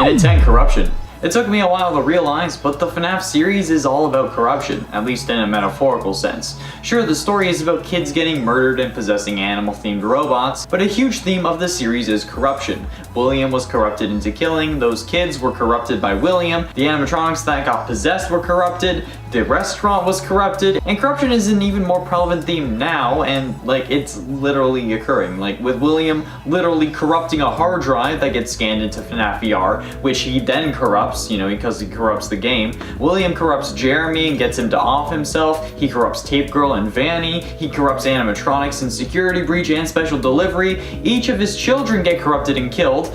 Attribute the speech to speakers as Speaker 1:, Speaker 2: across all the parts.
Speaker 1: And in 10, corruption. It took me a while to realize, but the FNAF series is all about corruption, at least in a metaphorical sense. Sure, the story is about kids getting murdered and possessing animal-themed robots, but a huge theme of the series is corruption. William was corrupted into killing, those kids were corrupted by William, the animatronics that got possessed were corrupted, the restaurant was corrupted, and corruption is an even more prevalent theme now, and it's literally occurring. With William literally corrupting a hard drive that gets scanned into FNAF VR, which he then corrupts, because he corrupts the game. William corrupts Jeremy and gets him to off himself. He corrupts Tape Girl and Vanny. He corrupts animatronics in Security Breach and Special Delivery. Each of his children get corrupted and killed.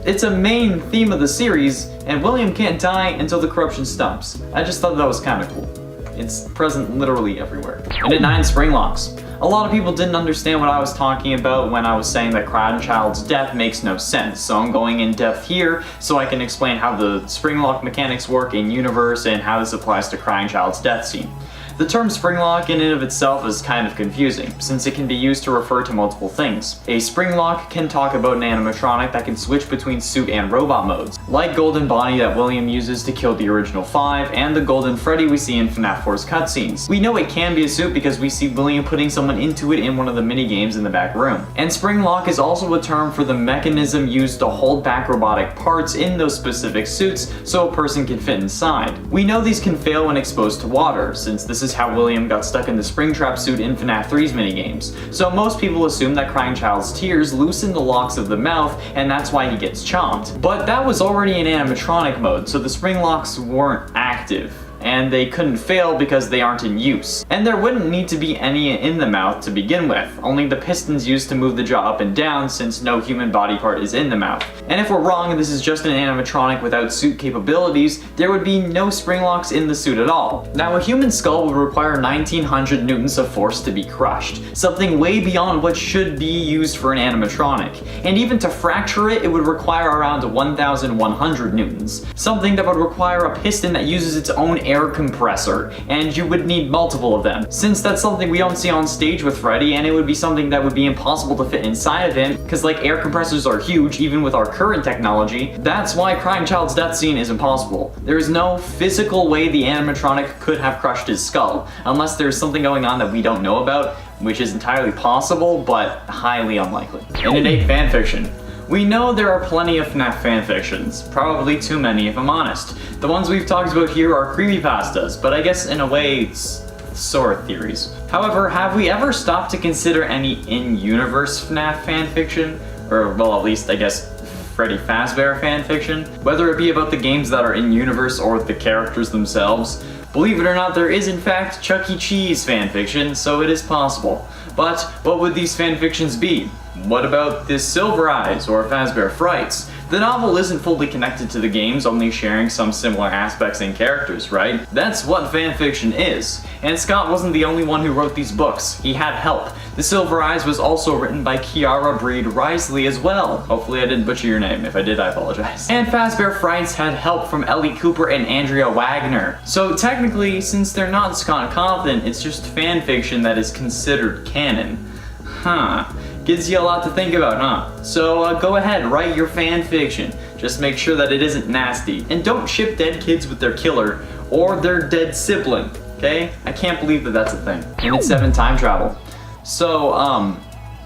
Speaker 1: It's a main theme of the series, and William can't die until the corruption stops. I just thought that was kind of cool. It's present literally everywhere. And at 9, spring locks. A lot of people didn't understand what I was talking about when I was saying that Crying Child's death makes no sense, so I'm going in depth here so I can explain how the spring lock mechanics work in universe and how this applies to Crying Child's death scene. The term spring lock in and of itself is kind of confusing, since it can be used to refer to multiple things. A spring lock can talk about an animatronic that can switch between suit and robot modes, like Golden Bonnie that William uses to kill the original 5, and the Golden Freddy we see in FNAF 4's cutscenes. We know it can be a suit because we see William putting someone into it in one of the mini games in the back room. And spring lock is also a term for the mechanism used to hold back robotic parts in those specific suits so a person can fit inside. We know these can fail when exposed to water, since this is how William got stuck in the Springtrap suit in FNAF 3's minigames. So most people assume that Crying Child's tears loosen the locks of the mouth, and that's why he gets chomped. But that was already in animatronic mode, so the spring locks weren't active. And they couldn't fail because they aren't in use. And there wouldn't need to be any in the mouth to begin with, only the pistons used to move the jaw up and down since no human body part is in the mouth. And if we're wrong and this is just an animatronic without suit capabilities, there would be no spring locks in the suit at all. Now a human skull would require 1900 newtons of force to be crushed, something way beyond what should be used for an animatronic. And even to fracture it, it would require around 1100 newtons, something that would require a piston that uses its own air compressor, and you would need multiple of them, since that's something we don't see on stage with Freddy, and it would be something that would be impossible to fit inside of him, because air compressors are huge even with our current technology. That's why Crying Child's death scene is impossible. There is no physical way the animatronic could have crushed his skull, unless there's something going on that we don't know about, which is entirely possible, but highly unlikely. And in 8, fanfiction. We know there are plenty of FNAF fanfictions, probably too many if I'm honest. The ones we've talked about here are creepypastas, but I guess in a way it's sort of theories. However, have we ever stopped to consider any in-universe FNAF fanfiction? Or, well, at least I guess Freddy Fazbear fanfiction? Whether it be about the games that are in-universe or the characters themselves. Believe it or not, there is in fact Chuck E. Cheese fanfiction, so it is possible. But what would these fanfictions be? What about this Silver Eyes or Fazbear Frights? The novel isn't fully connected to the games, only sharing some similar aspects and characters, right? That's what fanfiction is. And Scott wasn't the only one who wrote these books. He had help. The Silver Eyes was also written by Kiara Breed Risley as well. Hopefully I didn't butcher your name. If I did, I apologize. And Fazbear Frights had help from Ellie Cooper and Andrea Wagner. So technically, since they're not Scott Cawthon, it's just fanfiction that is considered canon. Huh. Gives you a lot to think about, huh? So go ahead, write your fan fiction. Just make sure that it isn't nasty. And don't ship dead kids with their killer or their dead sibling, okay? I can't believe that that's a thing. And it's 7, time travel. So,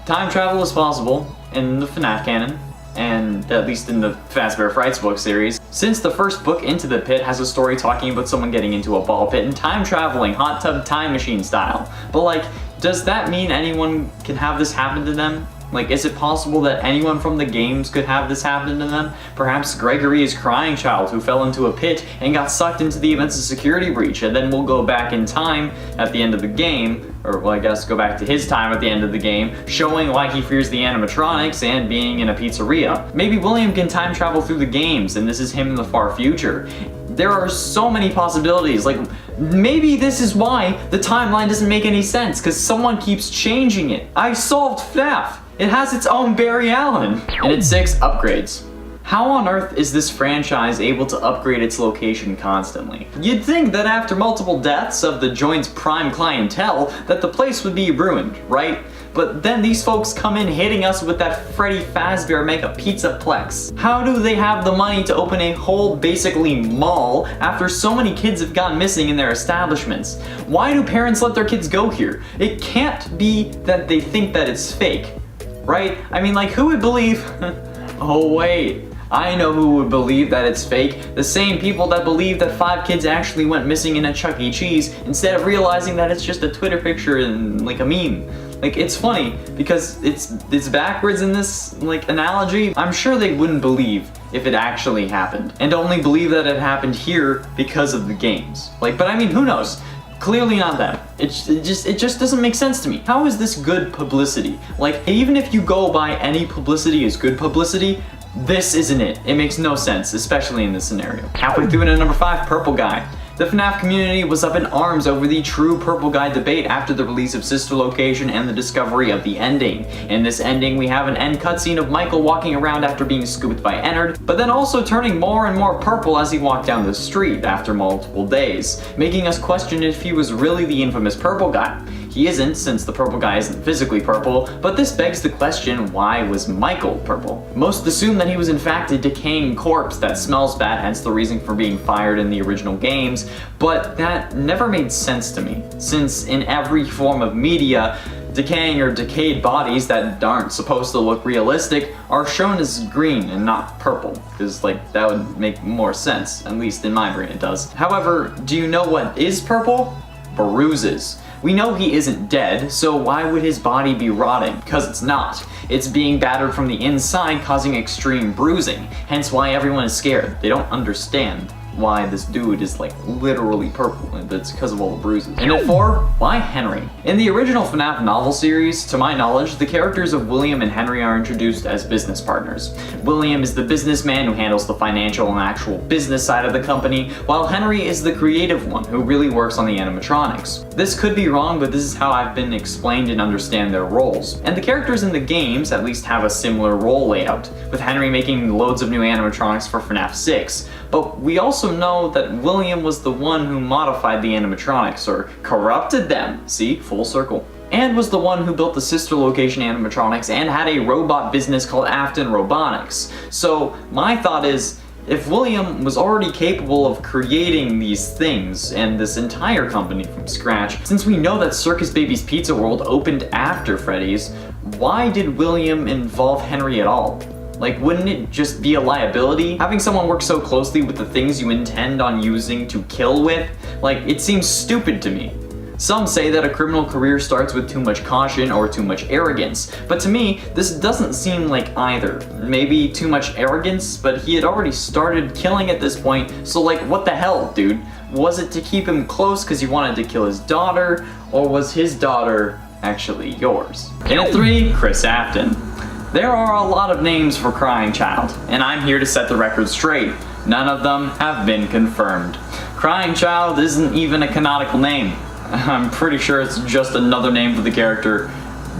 Speaker 1: time travel is possible in the FNAF canon, and at least in the Fazbear Frights book series. Since the first book, Into the Pit, has a story talking about someone getting into a ball pit and time traveling, hot tub time machine style. But does that mean anyone can have this happen to them? Is it possible that anyone from the games could have this happen to them? Perhaps Gregory is Crying Child who fell into a pit and got sucked into the events of Security Breach, and then we'll go back in time at the end of the game, or well, I guess go back to his time at the end of the game, showing why he fears the animatronics and being in a pizzeria. Maybe William can time travel through the games, and this is him in the far future. There are so many possibilities. Maybe this is why the timeline doesn't make any sense, because someone keeps changing it. I solved FNAF. It has its own Barry Allen. And at 6, upgrades. How on earth is this franchise able to upgrade its location constantly? You'd think that after multiple deaths of the joint's prime clientele, that the place would be ruined, right? but then these folks come in hitting us with that Freddy Fazbear Mega Pizzaplex. How do they have the money to open a whole basically mall after so many kids have gone missing in their establishments? Why do parents let their kids go here? It can't be that they think that it's fake, right? I mean, like, who would believe? Oh wait, I know who would believe that it's fake. The same people that believe that 5 kids actually went missing in a Chuck E. Cheese instead of realizing that it's just a Twitter picture and like a meme. Like, it's funny because it's backwards in this like analogy. I'm sure they wouldn't believe if it actually happened and only believe that it happened here because of the games. Like, but I mean, who knows? Clearly not them. It just doesn't make sense to me. How is this good publicity? Like, even if you go by any publicity as good publicity, this isn't it. It makes no sense, especially in this scenario. Halfway through into number 5, Purple Guy. The FNAF community was up in arms over the true Purple Guy debate after the release of Sister Location and the discovery of the ending. In this ending, we have an end cutscene of Michael walking around after being scooped by Ennard, but then also turning more and more purple as he walked down the street after multiple days, making us question if he was really the infamous Purple Guy. He isn't, since the Purple Guy isn't physically purple, but this begs the question, why was Michael purple? Most assume that he was in fact a decaying corpse that smells bad, hence the reason for being fired in the original games, but that never made sense to me, since in every form of media, decaying or decayed bodies that aren't supposed to look realistic are shown as green and not purple, because like that would make more sense, at least in my brain it does. However, do you know what is purple? Bruises. We know he isn't dead, so why would his body be rotting? Because it's not. It's being battered from the inside, causing extreme bruising, hence why everyone is scared. They don't understand why this dude is like literally purple, and it's because of all the bruises. And at 4, why Henry? In the original FNAF novel series, to my knowledge, the characters of William and Henry are introduced as business partners. William is the businessman who handles the financial and actual business side of the company, while Henry is the creative one who really works on the animatronics. This could be wrong, but this is how I've been explained and understand their roles. And the characters in the games at least have a similar role layout, with Henry making loads of new animatronics for FNAF 6. But we also know that William was the one who modified the animatronics, or corrupted them, see, full circle, and was the one who built the Sister Location animatronics and had a robot business called Afton Robotics. So my thought is, if William was already capable of creating these things and this entire company from scratch, since we know that Circus Baby's Pizza World opened after Freddy's, why did William involve Henry at all? Like, wouldn't it just be a liability? Having someone work so closely with the things you intend on using to kill with? Like, it seems stupid to me. Some say that a criminal career starts with too much caution or too much arrogance, but to me, this doesn't seem like either. Maybe too much arrogance, but he had already started killing at this point, so like, what the hell, dude? Was it to keep him close because you wanted to kill his daughter, or was his daughter actually yours? And at 3, Chris Afton. There are a lot of names for Crying Child, and I'm here to set the record straight. None of them have been confirmed. Crying Child isn't even a canonical name. I'm pretty sure it's just another name for the character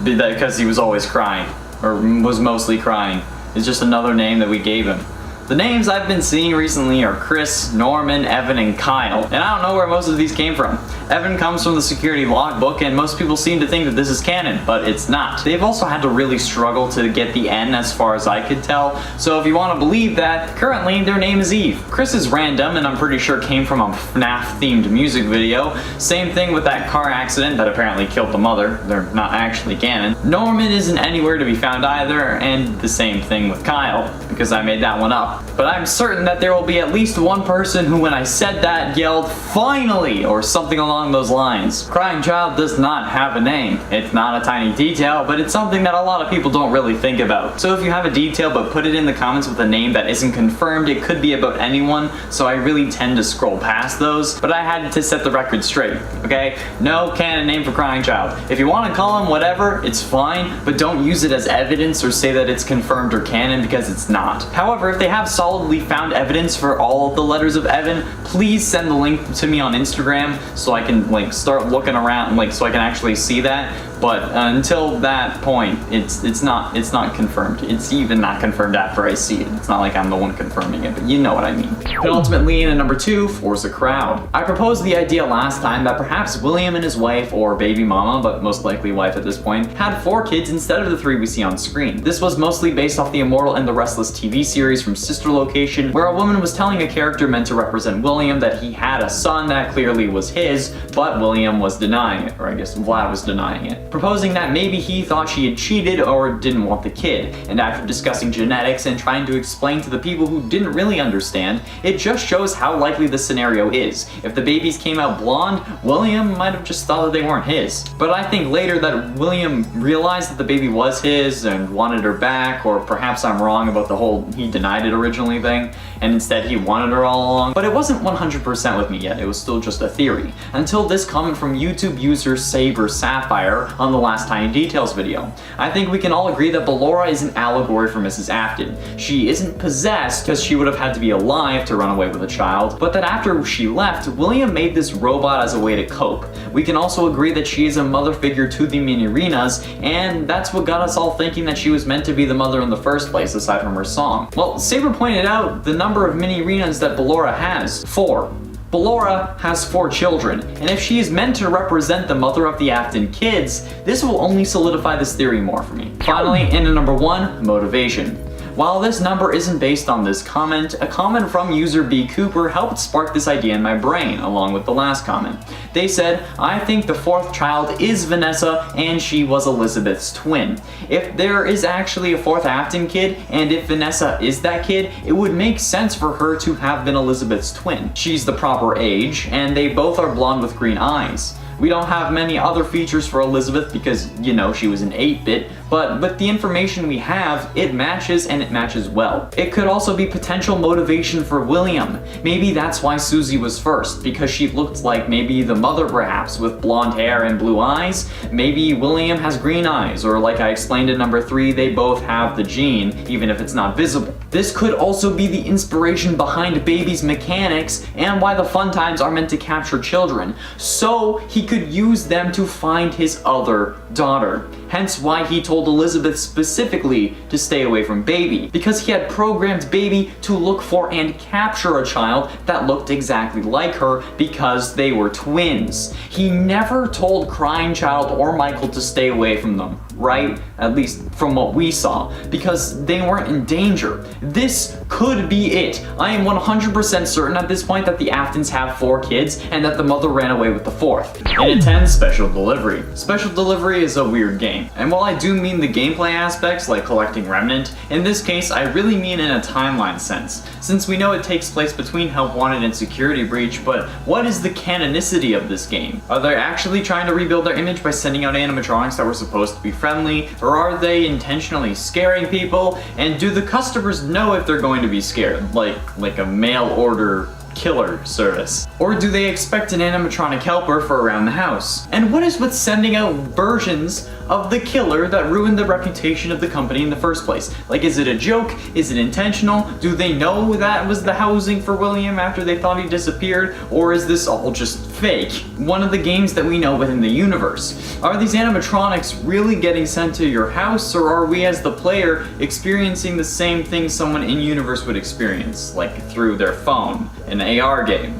Speaker 1: because he was always crying, or was mostly crying. It's just another name that we gave him. The names I've been seeing recently are Chris, Norman, Evan, and Kyle, and I don't know where most of these came from. Evan comes from the security logbook, and most people seem to think that this is canon, but it's not. They've also had to really struggle to get the N as far as I could tell, so if you want to believe that, currently their name is Eve. Chris is random, and I'm pretty sure came from a FNAF-themed music video. Same thing with that car accident that apparently killed the mother. They're not actually canon. Norman isn't anywhere to be found either, and the same thing with Kyle, because I made that one up. But I'm certain that there will be at least one person who, when I said that, yelled, "Finally!" or something along those lines. Crying Child does not have a name. It's not a tiny detail, but it's something that a lot of people don't really think about. So if you have a detail but put it in the comments with a name that isn't confirmed, it could be about anyone, so I really tend to scroll past those. But I had to set the record straight, okay? No canon name for Crying Child. If you want to call him whatever, it's fine, but don't use it as evidence or say that it's confirmed or canon, because it's not. However, if they have solidly found evidence for all of the letters of Evan, please send the link to me on Instagram so I can like start looking around, like so I can actually see that. but until that point, it's not confirmed. It's even not confirmed after I see it. It's not like I'm the one confirming it, but you know what I mean. Penultimately, in at number 2, Force a Crowd. I proposed the idea last time that perhaps William and his wife, or baby mama, but most likely wife at this point, had 4 kids instead of the 3 we see on screen. This was mostly based off the Immortal and the Restless TV series from Sister Location, where a woman was telling a character meant to represent William that he had a son that clearly was his, but William was denying it, or I guess Vlad was denying it, proposing that maybe he thought she had cheated or didn't want the kid. And after discussing genetics and trying to explain to the people who didn't really understand, it just shows how likely this scenario is. If the babies came out blonde, William might have just thought that they weren't his. But I think later that William realized that the baby was his and wanted her back, or perhaps I'm wrong about the whole he denied it originally thing, and instead he wanted her all along. But it wasn't 100% with me yet, it was still just a theory. Until this comment from YouTube user Saber Sapphire on the last Tiny Details video. I think we can all agree that Ballora is an allegory for Mrs. Afton. She isn't possessed, because she would have had to be alive to run away with a child, but that after she left, William made this robot as a way to cope. We can also agree that she is a mother figure to the Minirinas, and that's what got us all thinking that she was meant to be the mother in the first place, aside from her song. Well, Saber pointed out the number of Minirinas that Ballora has: 4. Ballora has 4 children, and if she is meant to represent the mother of the Afton kids, this will only solidify this theory more for me. Finally, in at number 1, motivation. While this number isn't based on this comment, a comment from user B Cooper helped spark this idea in my brain, along with the last comment. They said, I think the 4th child is Vanessa, and she was Elizabeth's twin. If there is actually a 4th Afton kid, and if Vanessa is that kid, it would make sense for her to have been Elizabeth's twin. She's the proper age, and they both are blonde with green eyes. We don't have many other features for Elizabeth because, you know, she was an 8-bit, but with the information we have, it matches, and it matches well. It could also be potential motivation for William. Maybe that's why Susie was first, because she looked like maybe the mother perhaps, with blonde hair and blue eyes. Maybe William has green eyes, or like I explained in number 3, they both have the gene, even if it's not visible. This could also be the inspiration behind Baby's mechanics, and why the fun times are meant to capture children. So he could use them to find his other daughter. Hence why he told Elizabeth specifically to stay away from Baby, because he had programmed Baby to look for and capture a child that looked exactly like her because they were twins. He never told Crying Child or Michael to stay away from them, right? At least from what we saw, because they weren't in danger. This could be it. I am 100% certain at this point that the Aftons have 4 kids and that the mother ran away with the 4th. In at 10, Special Delivery. Special Delivery is a weird game, and while I do mean the gameplay aspects like collecting Remnant, in this case I really mean in a timeline sense, since we know it takes place between Help Wanted and Security Breach, but what is the canonicity of this game? Are they actually trying to rebuild their image by sending out animatronics that were supposed to be friendly, or are they intentionally scaring people? And do the customers know if they're going to be scared, like a mail order killer service? Or do they expect an animatronic helper for around the house? And what is with sending out versions of the killer that ruined the reputation of the company in the first place? Like, is it a joke? Is it intentional? Do they know that was the housing for William after they thought he disappeared? Or is this all just fake? One of the games that we know within the universe. Are these animatronics really getting sent to your house, or are we as the player experiencing the same thing someone in universe would experience, like through their phone, an AR game?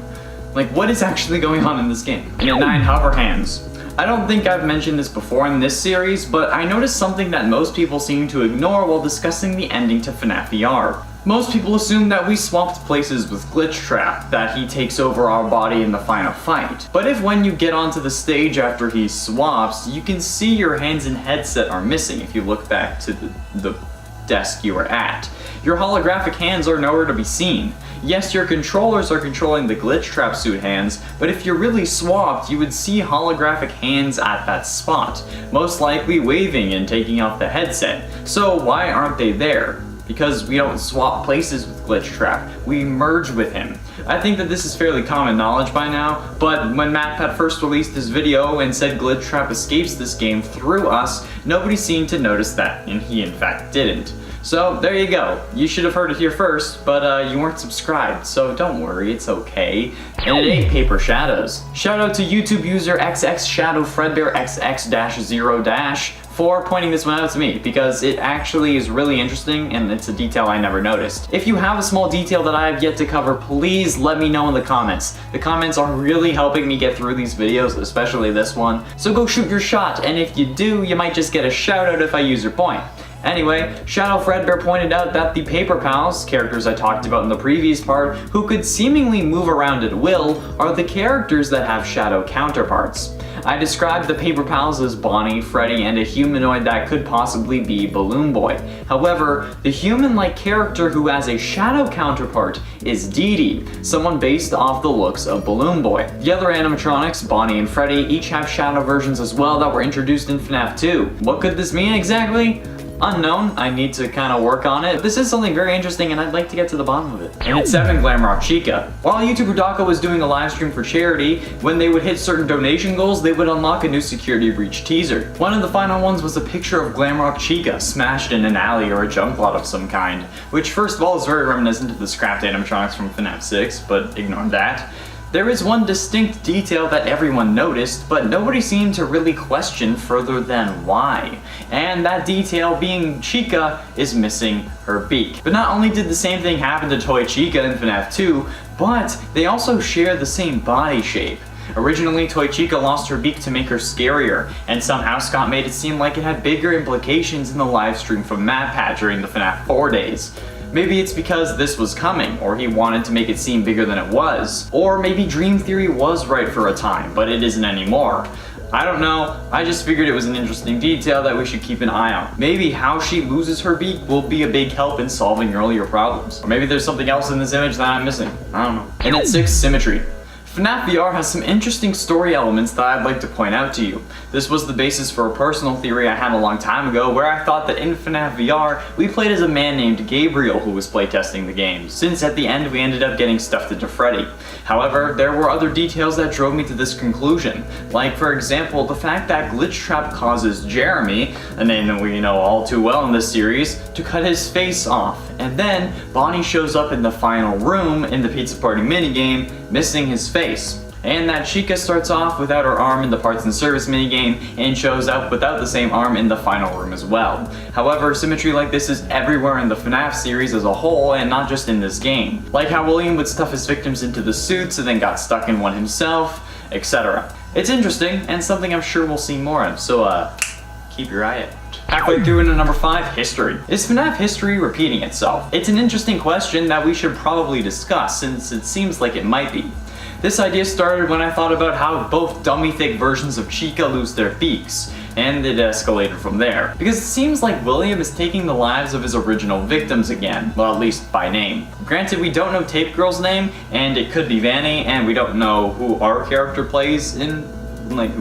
Speaker 1: Like, what is actually going on in this game? And at 9, Hover Hands. I don't think I've mentioned this before in this series, but I noticed something that most people seem to ignore while discussing the ending to FNAF VR. Most people assume that we swapped places with Glitch Trap, that he takes over our body in the final fight. But if when you get onto the stage after he swaps, you can see your hands and headset are missing if you look back to the desk you were at. Your holographic hands are nowhere to be seen. Yes, your controllers are controlling the Glitch Trap suit hands, but if you're really swapped, you would see holographic hands at that spot, most likely waving and taking off the headset. So why aren't they there? Because we don't swap places with Glitch Trap, we merge with him. I think that this is fairly common knowledge by now, but when MatPat first released this video and said Glitch Trap escapes this game through us, nobody seemed to notice that, and he in fact didn't. So there you go. You should have heard it here first, but you weren't subscribed, so don't worry, it's okay. And it ain't Paper Shadows. Shout out to YouTube user XXShadowFredbear XX-0- for pointing this one out to me, because it actually is really interesting and it's a detail I never noticed. If you have a small detail that I have yet to cover, please let me know in the comments. The comments are really helping me get through these videos, especially this one. So go shoot your shot, and if you do, you might just get a shout out if I use your point. Anyway, Shadow Fredbear pointed out that the Paper Pals, characters I talked about in the previous part, who could seemingly move around at will, are the characters that have shadow counterparts. I described the Paper Pals as Bonnie, Freddy, and a humanoid that could possibly be Balloon Boy. However, the human-like character who has a shadow counterpart is Dee Dee, someone based off the looks of Balloon Boy. The other animatronics, Bonnie and Freddy, each have shadow versions as well that were introduced in FNAF 2. What could this mean exactly? Unknown. I need to kind of work on it. This is something very interesting and I'd like to get to the bottom of it. And it's 7 Glamrock Chica. While YouTuber Dako was doing a live stream for charity, when they would hit certain donation goals, they would unlock a new security breach teaser. One of the final ones was a picture of Glamrock Chica smashed in an alley or a junk lot of some kind, which first of all is very reminiscent of the scrapped animatronics from FNAF 6, but ignore that. There is one distinct detail that everyone noticed, but nobody seemed to really question further than why. And that detail being Chica is missing her beak. But not only did the same thing happen to Toy Chica in FNAF 2, but they also share the same body shape. Originally, Toy Chica lost her beak to make her scarier, and somehow Scott made it seem like it had bigger implications in the livestream from MatPat during the FNAF 4 days. Maybe it's because this was coming, or he wanted to make it seem bigger than it was. Or maybe Dream Theory was right for a time, but it isn't anymore. I don't know, I just figured it was an interesting detail that we should keep an eye on. Maybe how she loses her beak will be a big help in solving earlier problems. Or maybe there's something else in this image that I'm missing. I don't know. And at 6, Symmetry. FNAF VR has some interesting story elements that I'd like to point out to you. This was the basis for a personal theory I had a long time ago where I thought that in FNAF VR, we played as a man named Gabriel who was playtesting the game, since at the end we ended up getting stuffed into Freddy. However, there were other details that drove me to this conclusion, like for example, the fact that Glitch Trap causes Jeremy, a name that we know all too well in this series, to cut his face off, and then Bonnie shows up in the final room in the Pizza Party minigame, missing his face. And that Chica starts off without her arm in the Parts and Service minigame and shows up without the same arm in the final room as well. However, symmetry like this is everywhere in the FNAF series as a whole and not just in this game. Like how William would stuff his victims into the suits and then got stuck in one himself, etc. It's interesting and something I'm sure we'll see more of, so keep your eye out. Halfway through into number 5, history. Is FNAF history repeating itself? It's an interesting question that we should probably discuss since it seems like it might be. This idea started when I thought about how both dummy-thick versions of Chica lose their beaks, and it escalated from there. Because it seems like William is taking the lives of his original victims again, well at least by name. Granted, we don't know Tape Girl's name, and it could be Vanny, and we don't know who our character plays in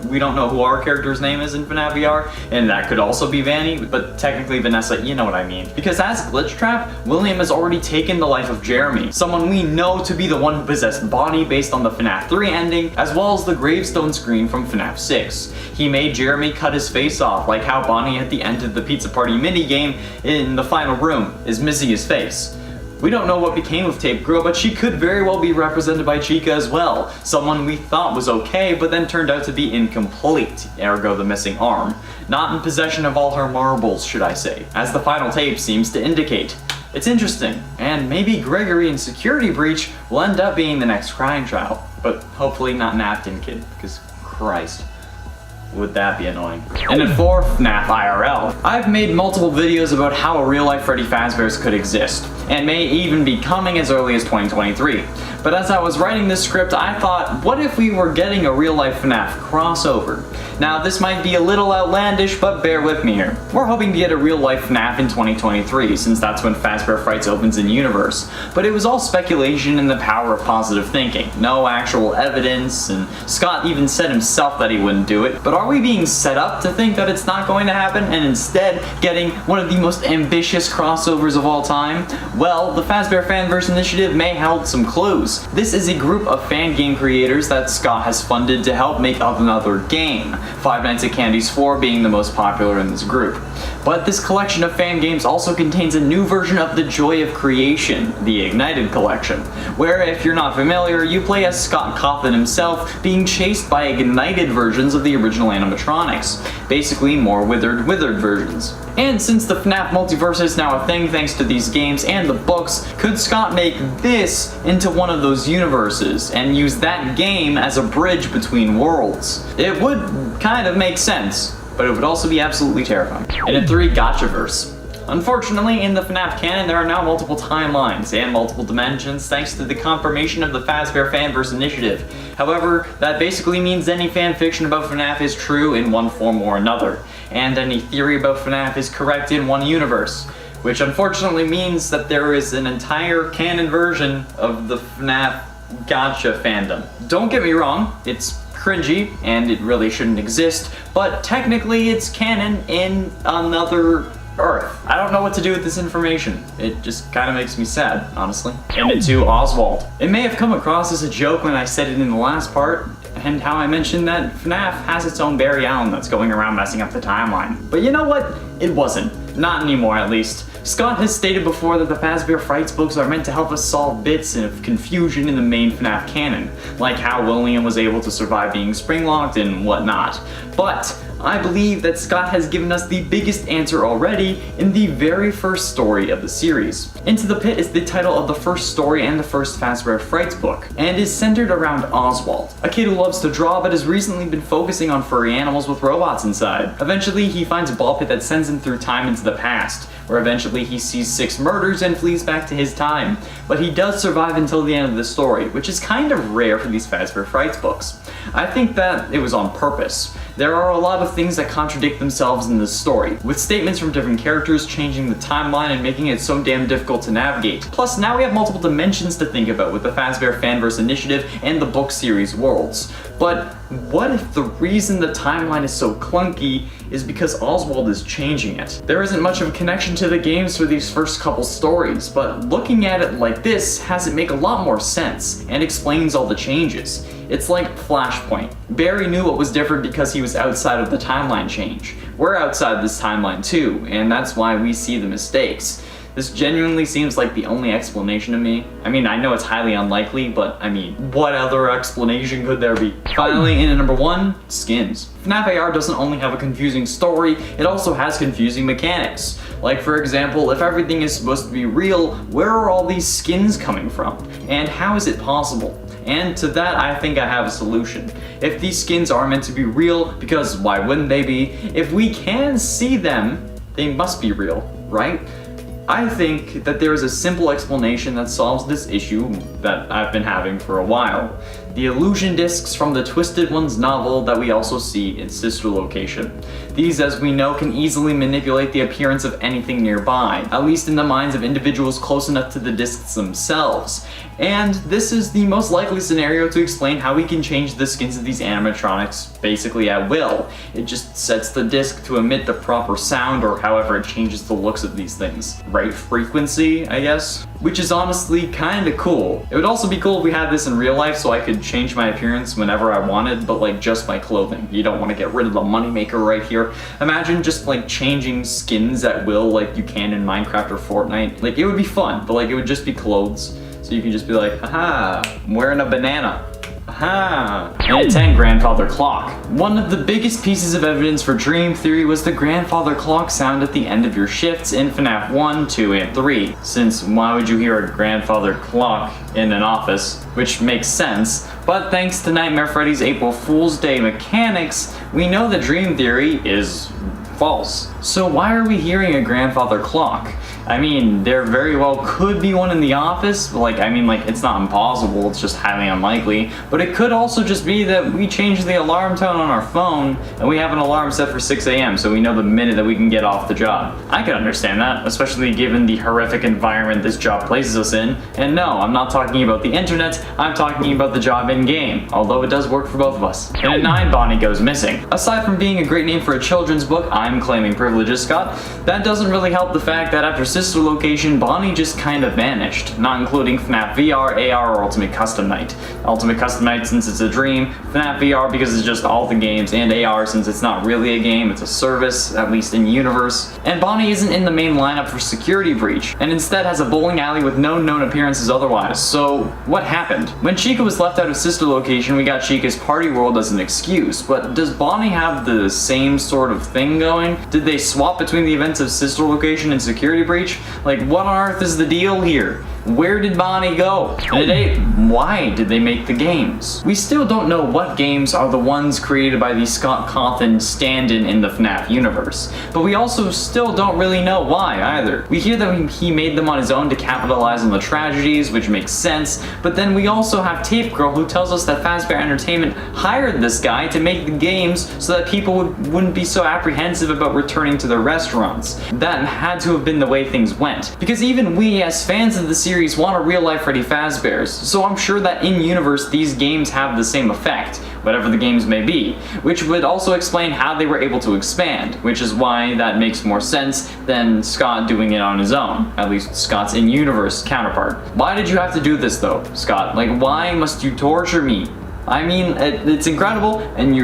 Speaker 1: we don't know who our character's name is in FNAF VR, and that could also be Vanny, but technically Vanessa, you know what I mean. Because as Glitch Trap, William has already taken the life of Jeremy, someone we know to be the one who possessed Bonnie based on the FNAF 3 ending, as well as the gravestone screen from FNAF 6. He made Jeremy cut his face off, like how Bonnie at the end of the Pizza Party minigame in the final room is missing his face. We don't know what became of Tape Girl, but she could very well be represented by Chica as well. Someone we thought was okay, but then turned out to be incomplete, ergo the missing arm. Not in possession of all her marbles, should I say, as the final tape seems to indicate. It's interesting, and maybe Gregory in Security Breach will end up being the next crying child. But hopefully not Napkin Kid, because Christ. Would that be annoying? And at 4, FNAF IRL. I've made multiple videos about how a real-life Freddy Fazbear's could exist, and may even be coming as early as 2023. But as I was writing this script, I thought, what if we were getting a real-life FNAF crossover? Now, this might be a little outlandish, but bear with me here. We're hoping to get a real-life FNAF in 2023, since that's when Fazbear Frights opens in universe. But it was all speculation and the power of positive thinking. No actual evidence, and Scott even said himself that he wouldn't do it. But are we being set up to think that it's not going to happen and instead getting one of the most ambitious crossovers of all time? Well, the Fazbear Fanverse Initiative may hold some clues. This is a group of fan game creators that Scott has funded to help make up another game, Five Nights at Candy's 4 being the most popular in this group. But this collection of fan games also contains a new version of the Joy of Creation, the Ignited Collection, where, if you're not familiar, you play as Scott Cawthon himself being chased by ignited versions of the original animatronics, basically more withered versions. And since the FNAF multiverse is now a thing thanks to these games and the books, could Scott make this into one of those universes and use that game as a bridge between worlds? It would kind of make sense, but it would also be absolutely terrifying. And at 3, Gotchaverse. Unfortunately, in the FNAF canon, there are now multiple timelines and multiple dimensions thanks to the confirmation of the Fazbear Fanverse Initiative. However, that basically means any fanfiction about FNAF is true in one form or another, and any theory about FNAF is correct in one universe, which unfortunately means that there is an entire canon version of the FNAF Gotcha fandom. Don't get me wrong, it's cringy and it really shouldn't exist, but technically it's canon in another Earth. I don't know what to do with this information. It just kind of makes me sad, honestly. And to Oswald. It may have come across as a joke when I said it in the last part, and how I mentioned that FNAF has its own Barry Allen that's going around messing up the timeline. But you know what? It wasn't. Not anymore, at least. Scott has stated before that the Fazbear Frights books are meant to help us solve bits of confusion in the main FNAF canon, like how William was able to survive being spring-locked and whatnot. But I believe that Scott has given us the biggest answer already in the very first story of the series. Into the Pit is the title of the first story and the first Fazbear Frights book, and is centered around Oswald, a kid who loves to draw but has recently been focusing on furry animals with robots inside. Eventually, he finds a ball pit that sends him through time into the past, where eventually he sees 6 murders and flees back to his time. But he does survive until the end of the story, which is kind of rare for these Fazbear Frights books. I think that it was on purpose. There are a lot of things that contradict themselves in this story, with statements from different characters changing the timeline and making it so damn difficult to navigate. Plus, now we have multiple dimensions to think about with the Fazbear Fanverse Initiative and the book series worlds. But what if the reason the timeline is so clunky is because Oswald is changing it? There isn't much of a connection to the games for these first couple stories, but looking at it like this has it make a lot more sense and explains all the changes. It's like Flashpoint. Barry knew what was different because he was outside of the timeline change. We're outside this timeline too, and that's why we see the mistakes. This genuinely seems like the only explanation to me. I mean, I know it's highly unlikely, but I mean, what other explanation could there be? Finally, in at number 1, skins. FNAF AR doesn't only have a confusing story, it also has confusing mechanics. Like, for example, if everything is supposed to be real, where are all these skins coming from? And how is it possible? And to that, I think I have a solution. If these skins are meant to be real, because why wouldn't they be? If we can see them, they must be real, right? I think that there is a simple explanation that solves this issue that I've been having for a while. The illusion discs from the Twisted Ones novel that we also see in Sister Location. These, as we know, can easily manipulate the appearance of anything nearby, at least in the minds of individuals close enough to the discs themselves. And this is the most likely scenario to explain how we can change the skins of these animatronics basically at will. It just sets the disc to emit the proper sound, or however it changes the looks of these things. Right frequency, I guess? Which is honestly kinda cool. It would also be cool if we had this in real life so I could change my appearance whenever I wanted, but like just my clothing. You don't want to get rid of the moneymaker right here. Imagine just like changing skins at will like you can in Minecraft or Fortnite. Like, it would be fun, but like it would just be clothes. So you can just be like, aha, I'm wearing a banana. Aha! And at 10, grandfather clock. One of the biggest pieces of evidence for dream theory was the grandfather clock sound at the end of your shifts in FNAF 1, 2, and 3. Since why would you hear a grandfather clock in an office? Which makes sense, but thanks to Nightmare Freddy's April Fool's Day mechanics, we know that dream theory is false. So why are we hearing a grandfather clock? I mean, there very well could be one in the office. Like, I mean, like, it's not impossible, it's just highly unlikely. But it could also just be that we change the alarm tone on our phone and we have an alarm set for 6 a.m. so we know the minute that we can get off the job. I could understand that, especially given the horrific environment this job places us in. And no, I'm not talking about the internet, I'm talking about the job in-game, although it does work for both of us. And at 9, Bonnie goes missing. Aside from being a great name for a children's book, I'm claiming privileges, Scott, that doesn't really help the fact that after Sister Location, Bonnie just kind of vanished, not including FNAF VR, AR, or Ultimate Custom Night. Ultimate Custom Night since it's a dream, FNAF VR because it's just all the games, and AR since it's not really a game, it's a service, at least in universe. And Bonnie isn't in the main lineup for Security Breach, and instead has a bowling alley with no known appearances otherwise. So what happened? When Chica was left out of Sister Location, we got Chica's Party World as an excuse, but does Bonnie have the same sort of thing going? Did they swap between the events of Sister Location and Security Breach? Like, what on earth is the deal here? Where did Bonnie go? And at 8, why did they make the games? We still don't know what games are the ones created by the Scott Cawthon stand-in in the FNAF universe, but we also still don't really know why either. We hear that he made them on his own to capitalize on the tragedies, which makes sense, but then we also have Tape Girl who tells us that Fazbear Entertainment hired this guy to make the games so that people wouldn't be so apprehensive about returning to their restaurants. That had to have been the way things went, because even we as fans of the series want a real-life Freddy Fazbear's, so I'm sure that in-universe these games have the same effect, whatever the games may be, which would also explain how they were able to expand, which is why that makes more sense than Scott doing it on his own, at least Scott's in-universe counterpart. Why did you have to do this though, Scott? Like, why must you torture me? I mean, it's incredible, and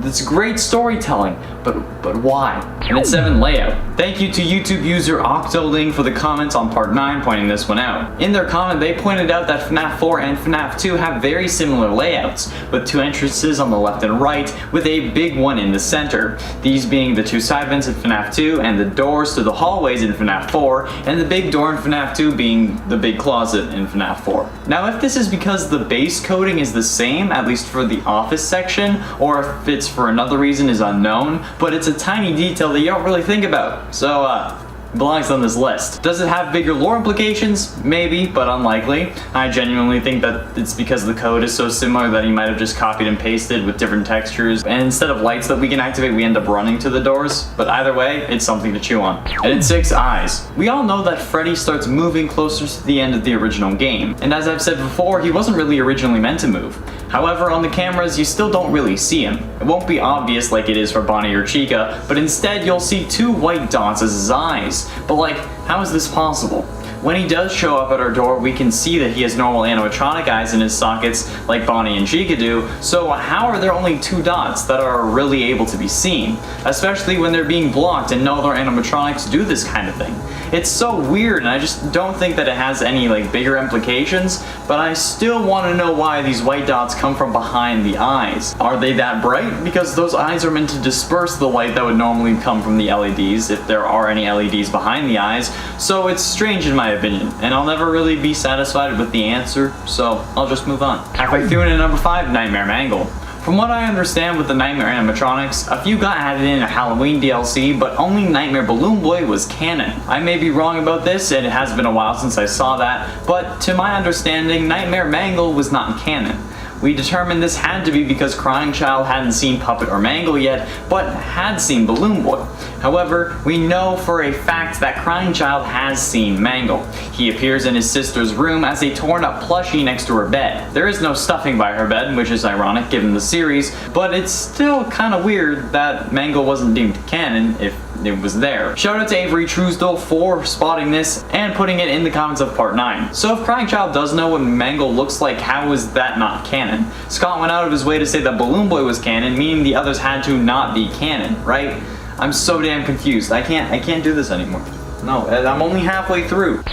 Speaker 1: it's great storytelling, but why? And at 7, layout. Thank you to YouTube user Octoling for the comments on part 9 pointing this one out. In their comment, they pointed out that FNAF 4 and FNAF 2 have very similar layouts, with 2 entrances on the left and right, with a big one in the center. These being the 2 side vents in FNAF 2, and the doors to the hallways in FNAF 4, and the big door in FNAF 2 being the big closet in FNAF 4. Now, if this is because the base coding is the same, at least for the office section, or if it's for another reason is unknown, but it's a tiny detail that you don't really think about. So, belongs on this list. Does it have bigger lore implications? Maybe, but unlikely. I genuinely think that it's because the code is so similar that he might have just copied and pasted with different textures, and instead of lights that we can activate, we end up running to the doors. But either way, it's something to chew on. And in 6, eyes. We all know that Freddy starts moving closer to the end of the original game, and as I've said before, he wasn't really originally meant to move. However, on the cameras, you still don't really see him. It won't be obvious like it is for Bonnie or Chica, but instead you'll see 2 white dots as his eyes. But like, how is this possible? When he does show up at our door, we can see that he has normal animatronic eyes in his sockets like Bonnie and Chica do, so how are there only 2 dots that are really able to be seen? Especially when they're being blocked and no other animatronics do this kind of thing. It's so weird, and I just don't think that it has any like bigger implications, but I still want to know why these white dots come from behind the eyes. Are they that bright? Because those eyes are meant to disperse the light that would normally come from the LEDs, if there are any LEDs behind the eyes, so it's strange in my opinion, and I'll never really be satisfied with the answer, so I'll just move on. Halfway through into number 5, Nightmare Mangle. From what I understand with the Nightmare animatronics, a few got added in a Halloween DLC, but only Nightmare Balloon Boy was canon. I may be wrong about this, and it has been a while since I saw that, but to my understanding, Nightmare Mangle was not canon. We determined this had to be because Crying Child hadn't seen Puppet or Mangle yet, but had seen Balloon Boy. However, we know for a fact that Crying Child has seen Mangle. He appears in his sister's room as a torn up plushie next to her bed. There is no stuffing by her bed, which is ironic given the series, but it's still kinda weird that Mangle wasn't deemed canon if it was there. Shout out to Avery Truesdale for spotting this and putting it in the comments of part 9. So if Crying Child does know what Mangle looks like, how is that not canon? Scott went out of his way to say that Balloon Boy was canon, meaning the others had to not be canon, right? I'm so damn confused. I can't do this anymore. No, I'm only halfway through.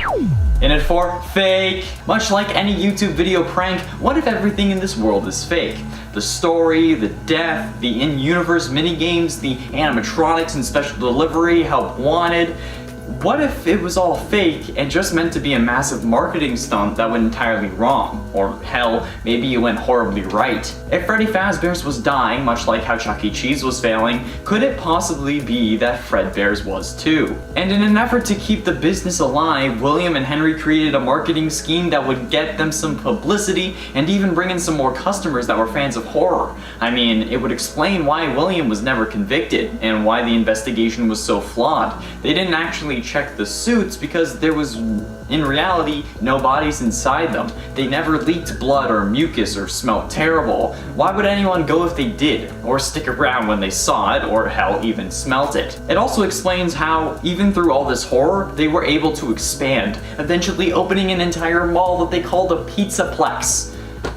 Speaker 1: In at 4, fake. Much like any YouTube video prank, what if everything in this world is fake? The story, the death, the in-universe minigames, the animatronics and special delivery, help wanted. what if it was all fake and just meant to be a massive marketing stunt that went entirely wrong? Or hell, maybe it went horribly right. If Freddy Fazbear's was dying, much like how Chuck E. Cheese was failing, could it possibly be that Fredbear's was too? And in an effort to keep the business alive, William and Henry created a marketing scheme that would get them some publicity and even bring in some more customers that were fans of horror. I mean, it would explain why William was never convicted and why the investigation was so flawed. They didn't actually check the suits because there was, in reality, no bodies inside them. They never leaked blood or mucus or smelled terrible. Why would anyone go if they did? Or stick around when they saw it, or hell, even smelt it? It also explains how, even through all this horror, they were able to expand, eventually opening an entire mall that they called a Pizzaplex.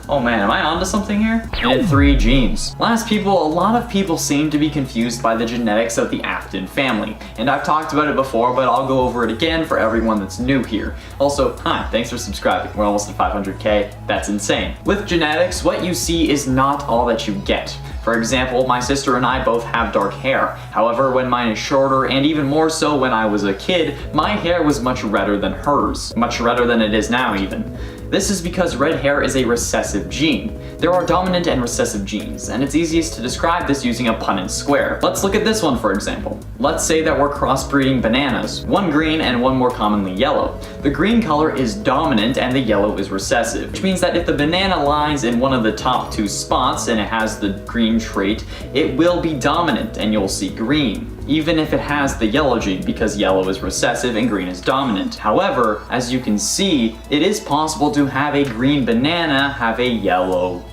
Speaker 1: Oh man, am I onto something here? And 3 genes. A lot of people seem to be confused by the genetics of the Afton family. And I've talked about it before, but I'll go over it again for everyone that's new here. Also, hi, thanks for subscribing. We're almost at 500K. That's insane. With genetics, what you see is not all that you get. For example, my sister and I both have dark hair. However, when mine is shorter, and even more so when I was a kid, my hair was much redder than hers. Much redder than it is now, even. This is because red hair is a recessive gene. There are dominant and recessive genes, and it's easiest to describe this using a Punnett square. Let's look at this one for example. Let's say that we're crossbreeding bananas, one green and one more commonly yellow. The green color is dominant and the yellow is recessive, which means that if the banana lies in one of the top 2 spots and it has the green trait, it will be dominant and you'll see green, even if it has the yellow gene, because yellow is recessive and green is dominant. However, as you can see, it is possible to have a green banana have a yellow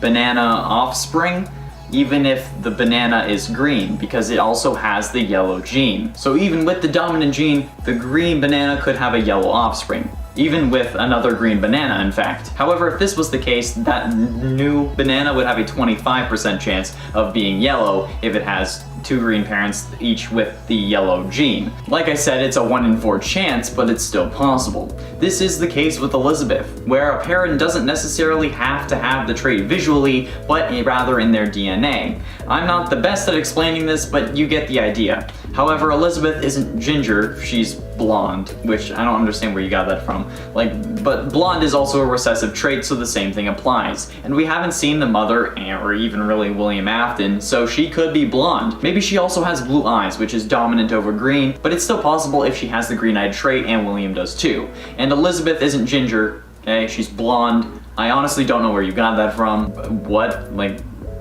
Speaker 1: banana offspring, even if the banana is green, because it also has the yellow gene. So even with the dominant gene, the green banana could have a yellow offspring. Even with another green banana, in fact. However, if this was the case, that new banana would have a 25% chance of being yellow if it has 2 green parents, each with the yellow gene. Like I said, it's a 1 in 4 chance, but it's still possible. This is the case with Elizabeth, where a parent doesn't necessarily have to have the trait visually, but rather in their DNA. I'm not the best at explaining this, but you get the idea. However, Elizabeth isn't ginger, she's blonde, which I don't understand where you got that from. But blonde is also a recessive trait, so the same thing applies. And we haven't seen the mother, or even really William Afton, so she could be blonde. Maybe she also has blue eyes, which is dominant over green, but it's still possible if she has the green-eyed trait, and William does too. And Elizabeth isn't ginger, okay? She's blonde. I honestly don't know where you got that from. What?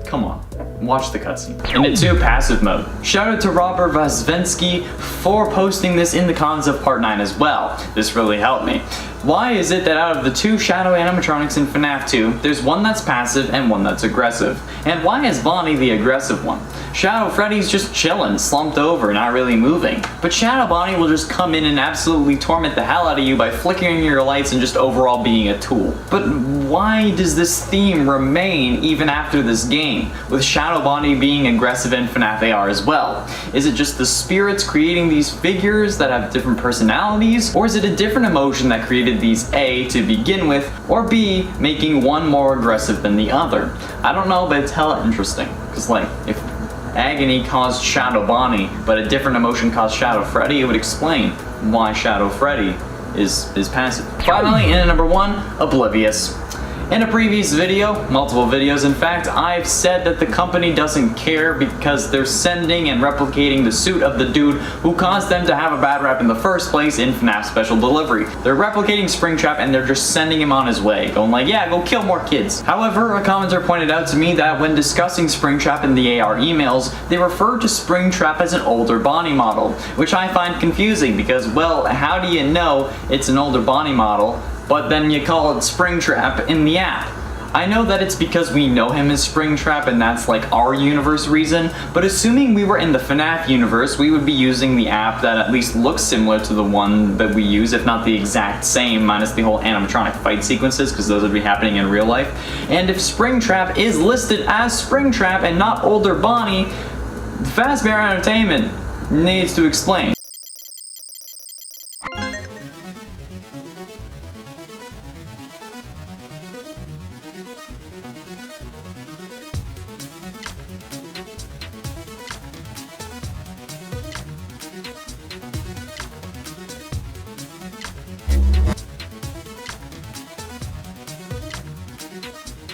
Speaker 1: Come on. Watch the cutscene. And 2, passive mode. Shout out to Robert Vasvensky for posting this in the comments of part 9 as well. This really helped me. Why is it that out of the 2 shadow animatronics in FNAF 2, there's one that's passive and one that's aggressive? And why is Bonnie the aggressive one? Shadow Freddy's just chillin', slumped over, not really moving. But Shadow Bonnie will just come in and absolutely torment the hell out of you by flickering your lights and just overall being a tool. But why does this theme remain even after this game, with Shadow Bonnie being aggressive in FNAF AR as well? Is it just the spirits creating these figures that have different personalities? Or is it a different emotion that created these A to begin with, or B, making one more aggressive than the other? I don't know, but it's hella interesting. Because if agony caused Shadow Bonnie, but a different emotion caused Shadow Freddy, it would explain why Shadow Freddy is passive. Finally, in number 1, Oblivious. In a previous video, multiple videos in fact, I've said that the company doesn't care because they're sending and replicating the suit of the dude who caused them to have a bad rap in the first place in FNAF Special Delivery. They're replicating Springtrap and they're just sending him on his way, going yeah, go kill more kids. However, a commenter pointed out to me that when discussing Springtrap in the AR emails, they refer to Springtrap as an older Bonnie model, which I find confusing because, well, how do you know it's an older Bonnie model, but then you call it Springtrap in the app? I know that it's because we know him as Springtrap and that's our universe reason, but assuming we were in the FNAF universe, we would be using the app that at least looks similar to the one that we use, if not the exact same, minus the whole animatronic fight sequences, because those would be happening in real life. And if Springtrap is listed as Springtrap and not older Bonnie, Fazbear Entertainment needs to explain.